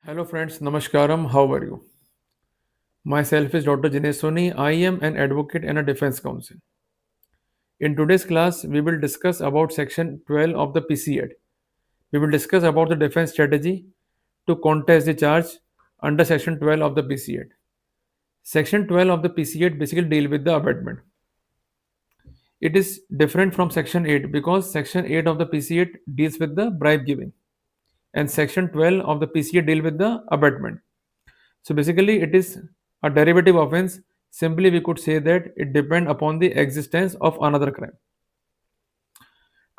Hello friends, Namaskaram, how are you? Myself is Dr. Jinesh Soni. I am an advocate and a defense counsel. In today's class, we will discuss about section 12 of the PCA. We will discuss about the defense strategy to contest the charge under section 12 of the PCA. Section 12 of the PCA basically deal with the abetment. It is different from section 8 because section 8 of the PCA deals with the bribe giving and section 12 of the PCA deal with the abetment. So basically, it is a derivative offense. Simply, we could say that it depends upon the existence of another crime.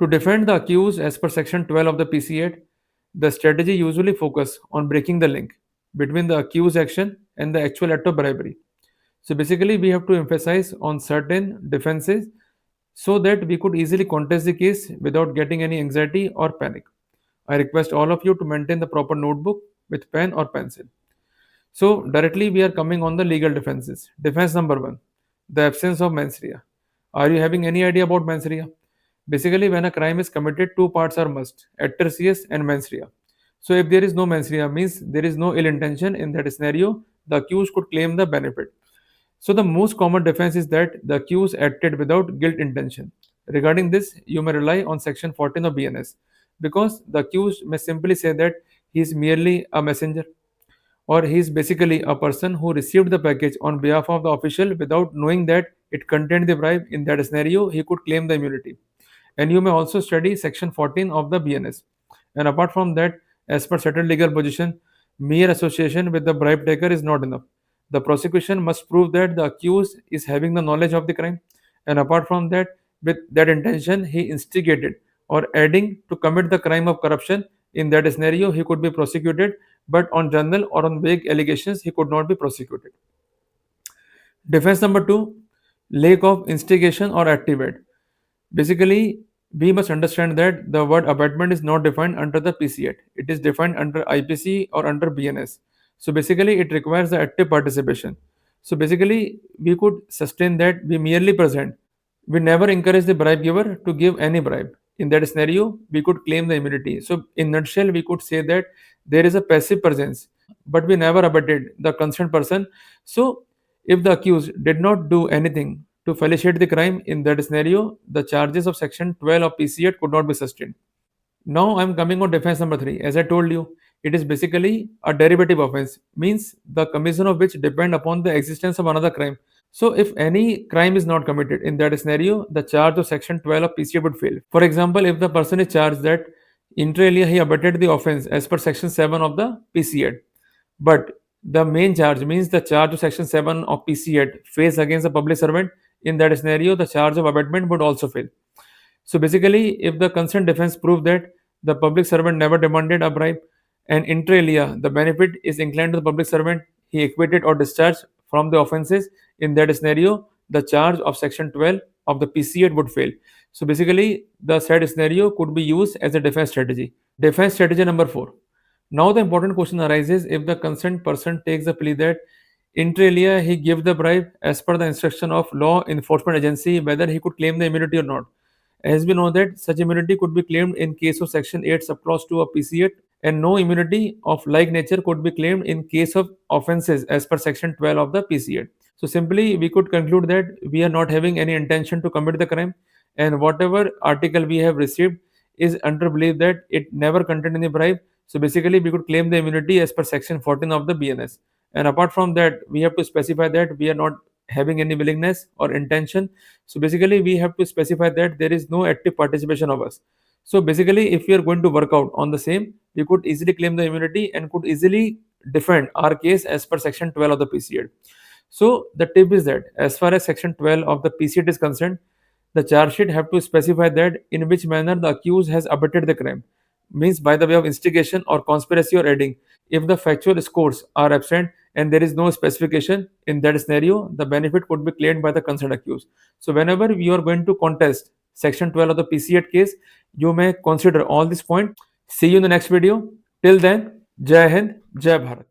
To defend the accused as per section 12 of the PCA, the strategy usually focus on breaking the link between the accused action and the actual act of bribery. So basically, we have to emphasize on certain defenses so that we could easily contest the case without getting any anxiety or panic. I request all of you to maintain the proper notebook with pen or pencil. So directly we are coming on the legal defenses. Defense number one, the absence of mens rea. Are you having any idea about mens rea? Basically, when a crime is committed, two parts are must: actus reus and mens rea. So if there is no mens rea, means there is no ill intention in that scenario, the accused could claim the benefit. So the most common defense is that the accused acted without guilt intention. Regarding this, you may rely on section 14 of BNS because the accused may simply say that he is merely a messenger or he is basically a person who received the package on behalf of the official without knowing that it contained the bribe. In that scenario, he could claim the immunity. And you may also study section 14 of the BNS. And apart from that, as per settled legal position, mere association with the bribe taker is not enough. The prosecution must prove that the accused is having the knowledge of the crime, and apart from that, with that intention, he instigated or aiding to commit the crime of corruption. In that scenario, he could be prosecuted, but on general or on vague allegations, he could not be prosecuted. Defense number two, lack of instigation or activate. Basically, we must understand that the word abatement is not defined under the PCA. It is defined under IPC or under BNS. So basically, it requires the active participation. So basically, we could sustain that we merely present. We never encourage the bribe giver to give any bribe. In that scenario, we could claim the immunity. So in nutshell, we could say that there is a passive presence, but we never abetted the concerned person. So if the accused did not do anything to facilitate the crime, in that scenario, the charges of section 12 of PCA could not be sustained. Now I'm coming on defense number 3. As I told you, it is basically a derivative offense, means the commission of which depend upon the existence of another crime. So if any crime is not committed in that scenario, the charge of section 12 of PCA would fail. For example, if the person is charged that inter alia he abetted the offense as per section 7 of the PCA, but the main charge means the charge of section 7 of PCA fails against a public servant, in that scenario the charge of abetment would also fail. So basically, if the concerned defense prove that the public servant never demanded a bribe and inter alia the benefit is inclined to the public servant, he acquitted or discharged from the offences, in that scenario the charge of section 12 of the PCA would fail. So basically, the said scenario could be used as a defense strategy. Defense strategy number 4. Now the important question arises if the concerned person takes the plea that inter alia he gave the bribe as per the instruction of law enforcement agency, whether he could claim the immunity or not. As we know that such immunity could be claimed in case of section 8 subclause 2 of PCA, and no immunity of like nature could be claimed in case of offences as per section 12 of the PCA. So simply we could conclude that we are not having any intention to commit the crime, and whatever article we have received is under belief that it never contained any bribe. So basically we could claim the immunity as per section 14 of the BNS. And apart from that, we have to specify that we are not having any willingness or intention. So basically we have to specify that there is no active participation of us. So basically, if we are going to work out on the same, we could easily claim the immunity and could easily defend our case as per section 12 of the PCA. So the tip is that as far as section 12 of the PCA is concerned, the charge sheet have to specify that in which manner the accused has abetted the crime, means by the way of instigation or conspiracy or aiding. If the factual scores are absent and there is no specification, in that scenario the benefit could be claimed by the concerned accused. So whenever you are going to contest section 12 of the PCA case, you may consider all this point. See you in the next video. Till then, Jai Hind, Jai Bharat.